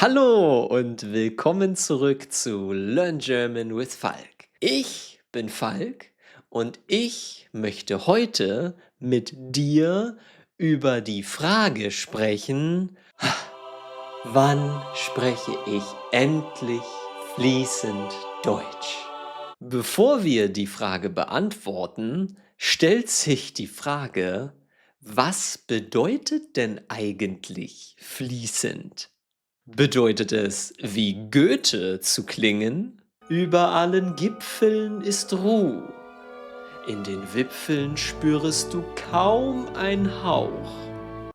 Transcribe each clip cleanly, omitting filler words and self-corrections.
Hallo und willkommen zurück zu Learn German with Falk. Ich bin Falk und ich möchte heute mit dir über die Frage sprechen, wann spreche ich endlich fließend Deutsch? Bevor wir die Frage beantworten, stellt sich die Frage, was bedeutet denn eigentlich fließend? Bedeutet es, wie Goethe zu klingen? Über allen Gipfeln ist Ruh, in den Wipfeln spürest du kaum ein Hauch.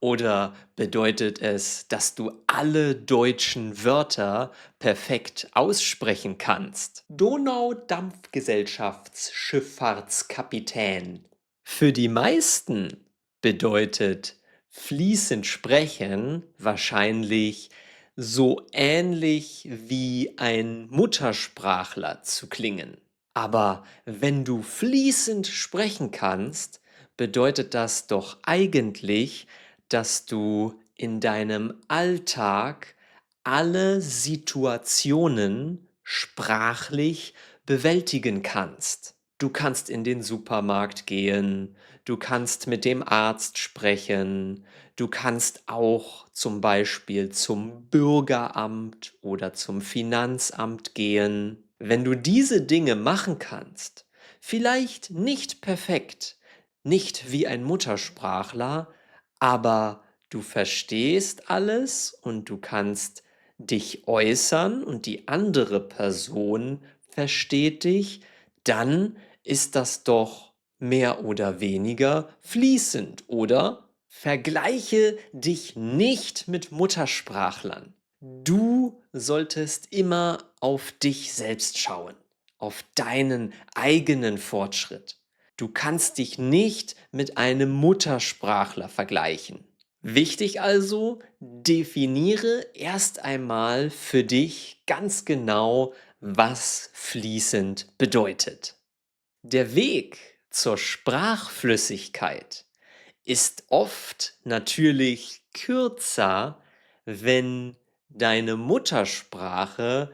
Oder bedeutet es, dass du alle deutschen Wörter perfekt aussprechen kannst? Donaudampfgesellschaftsschifffahrtskapitän. Für die meisten bedeutet fließend sprechen wahrscheinlich so ähnlich wie ein Muttersprachler zu klingen. Aber wenn du fließend sprechen kannst, bedeutet das doch eigentlich, dass du in deinem Alltag alle Situationen sprachlich bewältigen kannst. Du kannst in den Supermarkt gehen, du kannst mit dem Arzt sprechen, du kannst auch zum Beispiel zum Bürgeramt oder zum Finanzamt gehen. Wenn du diese Dinge machen kannst, vielleicht nicht perfekt, nicht wie ein Muttersprachler, aber du verstehst alles und du kannst dich äußern und die andere Person versteht dich, dann ist das doch mehr oder weniger fließend, oder? Vergleiche dich nicht mit Muttersprachlern. Du solltest immer auf dich selbst schauen, auf deinen eigenen Fortschritt. Du kannst dich nicht mit einem Muttersprachler vergleichen. Wichtig also, definiere erst einmal für dich ganz genau, was fließend bedeutet. Der Weg zur Sprachflüssigkeit ist oft natürlich kürzer, wenn deine Muttersprache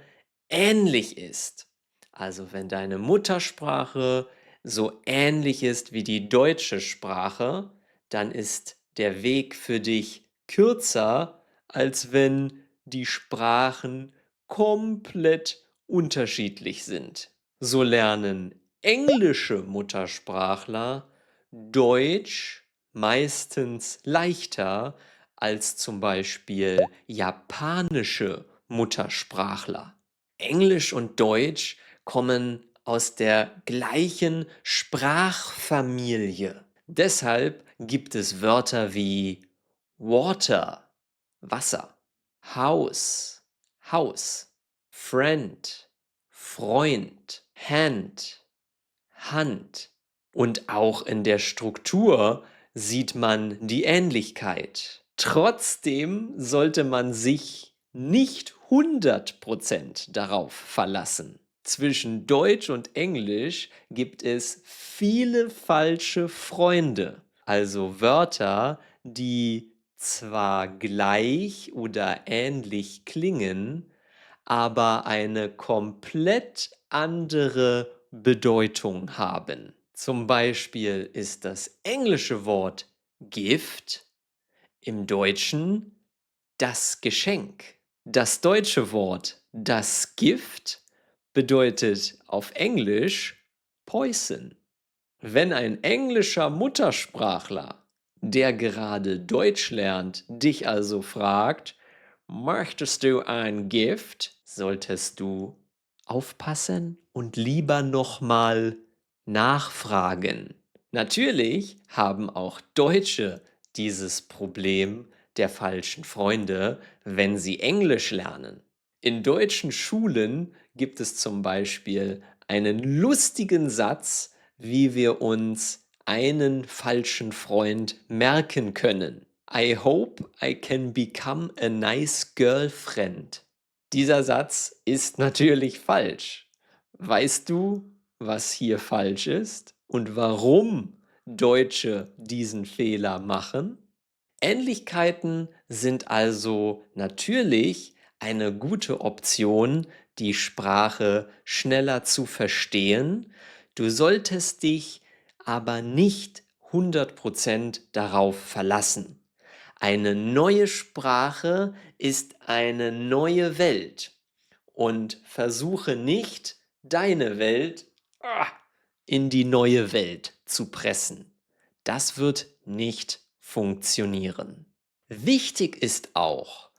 ähnlich ist. Also wenn deine Muttersprache so ähnlich ist wie die deutsche Sprache, dann ist der Weg für dich kürzer, als wenn die Sprachen komplett unterschiedlich sind. So lernen englische Muttersprachler Deutsch meistens leichter als zum Beispiel japanische Muttersprachler. Englisch und Deutsch kommen aus der gleichen Sprachfamilie. Deshalb gibt es Wörter wie Water, Wasser, House, Haus, Friend, Freund, Hand, Hand. Und auch in der Struktur sieht man die Ähnlichkeit. Trotzdem sollte man sich nicht 100% darauf verlassen. Zwischen Deutsch und Englisch gibt es viele falsche Freunde, also Wörter, die zwar gleich oder ähnlich klingen, aber eine komplett andere Bedeutung haben. Zum Beispiel ist das englische Wort Gift im Deutschen das Geschenk. Das deutsche Wort das Gift bedeutet auf Englisch Poison. Wenn ein englischer Muttersprachler, der gerade Deutsch lernt, dich also fragt, möchtest du ein Gift, solltest du aufpassen und lieber nochmal nachfragen. Natürlich haben auch Deutsche dieses Problem der falschen Freunde, wenn sie Englisch lernen. In deutschen Schulen gibt es zum Beispiel einen lustigen Satz, wie wir uns einen falschen Freund merken können. I hope I can become a nice girlfriend. Dieser Satz ist natürlich falsch. Weißt du, was hier falsch ist und warum Deutsche diesen Fehler machen? Ähnlichkeiten sind also natürlich, eine gute Option, die Sprache schneller zu verstehen. Du solltest dich aber nicht 100% darauf verlassen. Eine neue Sprache ist eine neue Welt und versuche nicht, deine Welt in die neue Welt zu pressen. Das wird nicht funktionieren. Wichtig ist auch,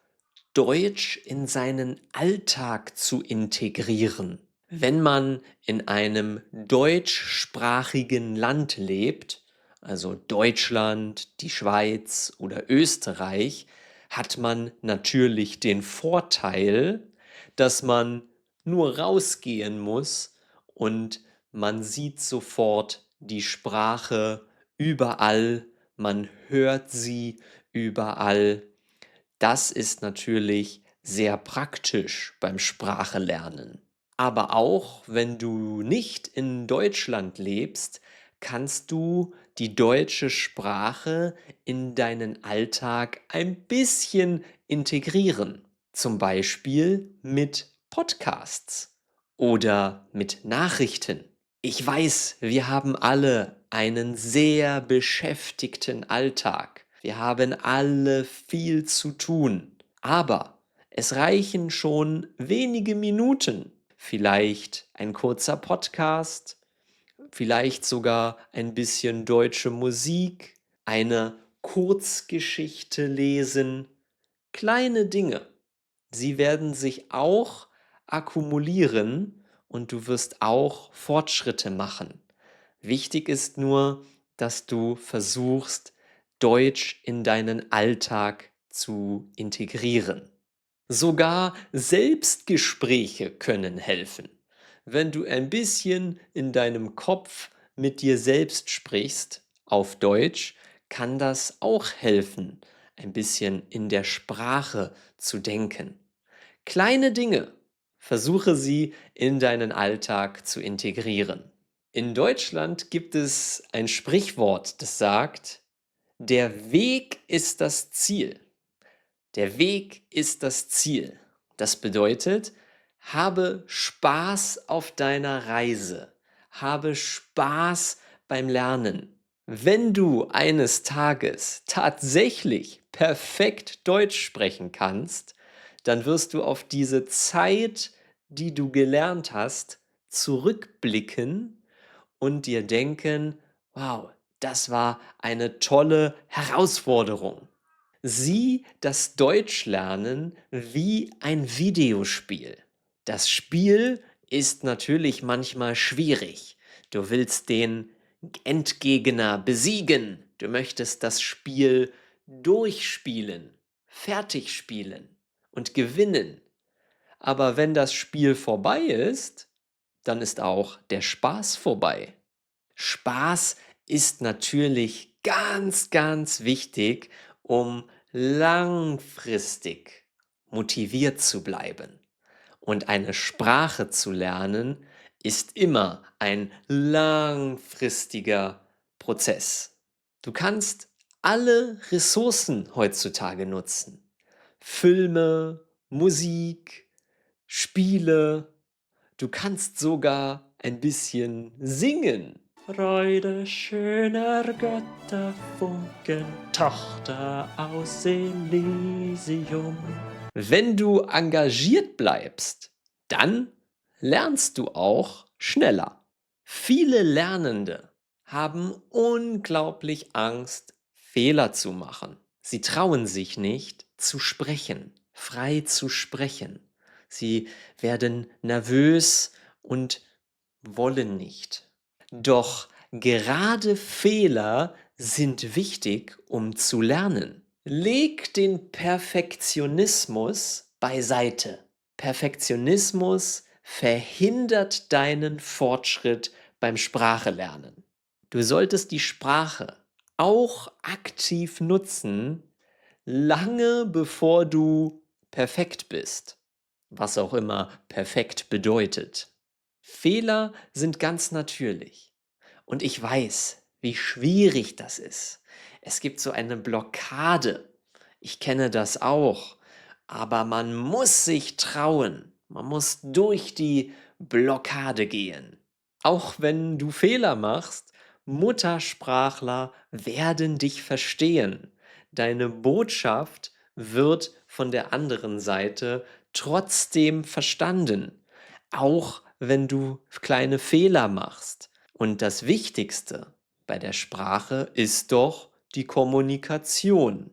Deutsch in seinen Alltag zu integrieren. Wenn man in einem deutschsprachigen Land lebt, also Deutschland, die Schweiz oder Österreich, hat man natürlich den Vorteil, dass man nur rausgehen muss und man sieht sofort die Sprache überall, man hört sie überall. Das ist natürlich sehr praktisch beim Sprachelernen. Aber auch wenn du nicht in Deutschland lebst, kannst du die deutsche Sprache in deinen Alltag ein bisschen integrieren. Zum Beispiel mit Podcasts oder mit Nachrichten. Ich weiß, wir haben alle einen sehr beschäftigten Alltag. Wir haben alle viel zu tun. Aber es reichen schon wenige Minuten. Vielleicht ein kurzer Podcast, vielleicht sogar ein bisschen deutsche Musik, eine Kurzgeschichte lesen. Kleine Dinge. Sie werden sich auch akkumulieren und du wirst auch Fortschritte machen. Wichtig ist nur, dass du versuchst, Deutsch in deinen Alltag zu integrieren. Sogar Selbstgespräche können helfen. Wenn du ein bisschen in deinem Kopf mit dir selbst sprichst, auf Deutsch, kann das auch helfen, ein bisschen in der Sprache zu denken. Kleine Dinge, versuche sie in deinen Alltag zu integrieren. In Deutschland gibt es ein Sprichwort, das sagt, der Weg ist das Ziel. Der Weg ist das Ziel. Das bedeutet, habe Spaß auf deiner Reise. Habe Spaß beim Lernen. Wenn du eines Tages tatsächlich perfekt Deutsch sprechen kannst, dann wirst du auf diese Zeit, die du gelernt hast, zurückblicken und dir denken, wow, das war eine tolle Herausforderung. Sieh das Deutschlernen wie ein Videospiel. Das Spiel ist natürlich manchmal schwierig. Du willst den Endgegner besiegen. Du möchtest das Spiel durchspielen, fertig spielen und gewinnen. Aber wenn das Spiel vorbei ist, dann ist auch der Spaß vorbei. Spaß ist natürlich ganz, ganz wichtig, um langfristig motiviert zu bleiben. Und eine Sprache zu lernen ist immer ein langfristiger Prozess. Du kannst alle Ressourcen heutzutage nutzen. Filme, Musik, Spiele. Du kannst sogar ein bisschen singen. Freude schöner Götterfunken, Tochter aus Elysium. Wenn du engagiert bleibst, dann lernst du auch schneller. Viele Lernende haben unglaublich Angst, Fehler zu machen. Sie trauen sich nicht zu sprechen, frei zu sprechen. Sie werden nervös und wollen nicht. Doch gerade Fehler sind wichtig, um zu lernen. Leg den Perfektionismus beiseite. Perfektionismus verhindert deinen Fortschritt beim Sprachelernen. Du solltest die Sprache auch aktiv nutzen, lange bevor du perfekt bist. Was auch immer perfekt bedeutet. Fehler sind ganz natürlich. Und ich weiß, wie schwierig das ist. Es gibt so eine Blockade. Ich kenne das auch. aber man muss sich trauen. Man muss durch die Blockade gehen. Auch wenn du Fehler machst, Muttersprachler werden dich verstehen. Deine Botschaft wird von der anderen Seite trotzdem verstanden, auch wenn du kleine Fehler machst. Und das Wichtigste bei der Sprache ist doch die Kommunikation,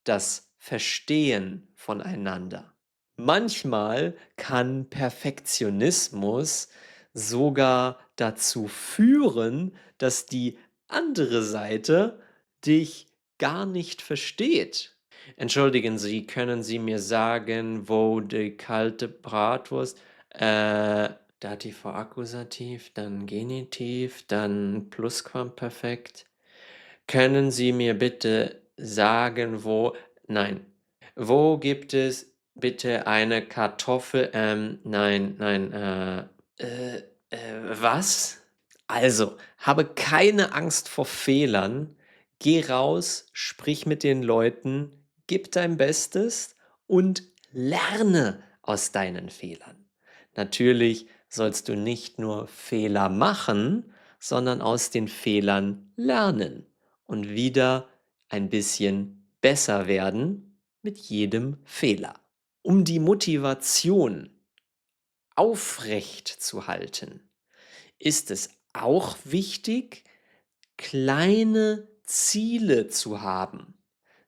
das Verstehen voneinander. Manchmal kann Perfektionismus sogar dazu führen, dass die andere Seite dich gar nicht versteht. Entschuldigen Sie, können Sie mir sagen, wo die kalte Bratwurst, Dativ vor Akkusativ, dann Genitiv, dann Plusquamperfekt. Können Sie mir bitte sagen, wo gibt es bitte eine Kartoffel, was? Also, habe keine Angst vor Fehlern, geh raus, sprich mit den Leuten, gib dein Bestes und lerne aus deinen Fehlern. Natürlich sollst du nicht nur Fehler machen, sondern aus den Fehlern lernen und wieder ein bisschen besser werden mit jedem Fehler. Um die Motivation aufrecht zu halten, ist es auch wichtig, kleine Ziele zu haben,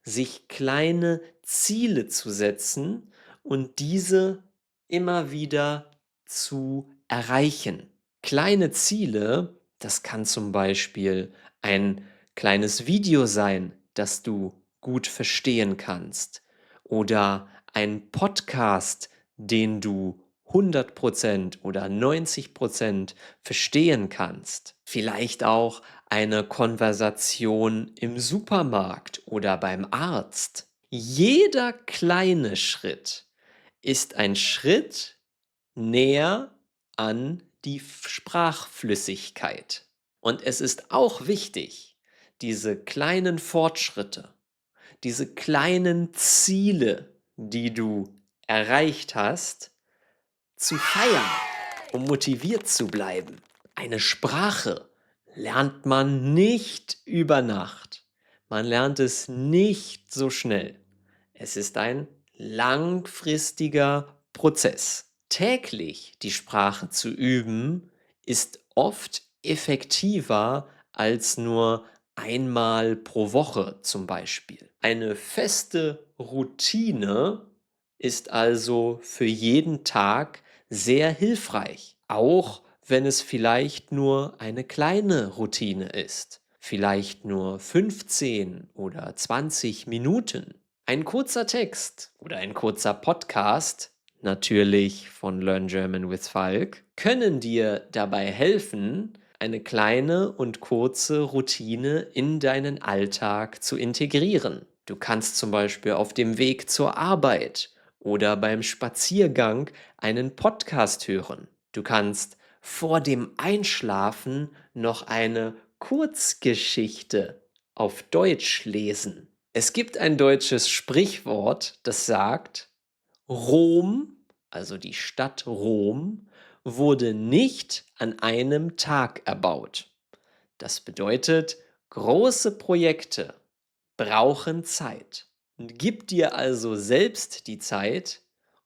sich kleine Ziele zu setzen und diese immer wieder zu erreichen. Kleine Ziele, das kann zum Beispiel ein kleines Video sein, das du gut verstehen kannst, oder ein Podcast, den du 100% oder 90% verstehen kannst. Vielleicht auch eine Konversation im Supermarkt oder beim Arzt. Jeder kleine Schritt ist ein Schritt näher an die Sprachflüssigkeit. Und es ist auch wichtig, diese kleinen Fortschritte, diese kleinen Ziele, die du erreicht hast, zu feiern, um motiviert zu bleiben. Eine Sprache lernt man nicht über Nacht. Man lernt es nicht so schnell. Es ist ein langfristiger Prozess. Täglich die Sprache zu üben, ist oft effektiver als nur einmal pro Woche zum Beispiel. Eine feste Routine ist also für jeden Tag sehr hilfreich, auch wenn es vielleicht nur eine kleine Routine ist, vielleicht nur 15 oder 20 Minuten. Ein kurzer Text oder ein kurzer Podcast, natürlich von Learn German with Falk, können dir dabei helfen, eine kleine und kurze Routine in deinen Alltag zu integrieren. Du kannst zum Beispiel auf dem Weg zur Arbeit oder beim Spaziergang einen Podcast hören. Du kannst vor dem Einschlafen noch eine Kurzgeschichte auf Deutsch lesen. Es gibt ein deutsches Sprichwort, das sagt, Rom, also die Stadt Rom, wurde nicht an einem Tag erbaut. Das bedeutet, große Projekte brauchen Zeit. Gib dir also selbst die Zeit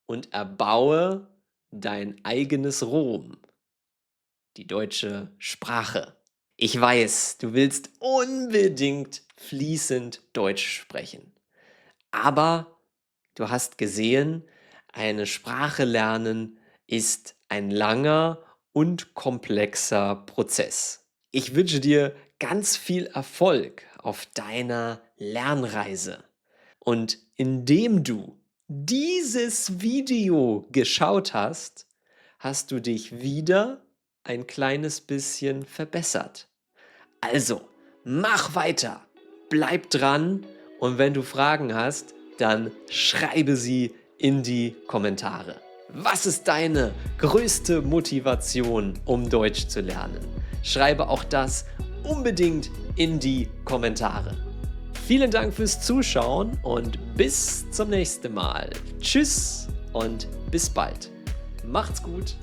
und erbaue dein eigenes Rom, die deutsche Sprache. Ich weiß, du willst unbedingt fließend Deutsch sprechen. Aber du hast gesehen, eine Sprache lernen ist ein langer und komplexer Prozess. Ich wünsche dir ganz viel Erfolg auf deiner Lernreise. Und indem du dieses Video geschaut hast, hast du dich wieder ein kleines bisschen verbessert. Also, mach weiter, bleib dran und wenn du Fragen hast, dann schreibe sie in die Kommentare. Was ist deine größte Motivation, um Deutsch zu lernen? Schreibe auch das unbedingt in die Kommentare. Vielen Dank fürs Zuschauen und bis zum nächsten Mal. Tschüss und bis bald. Macht's gut.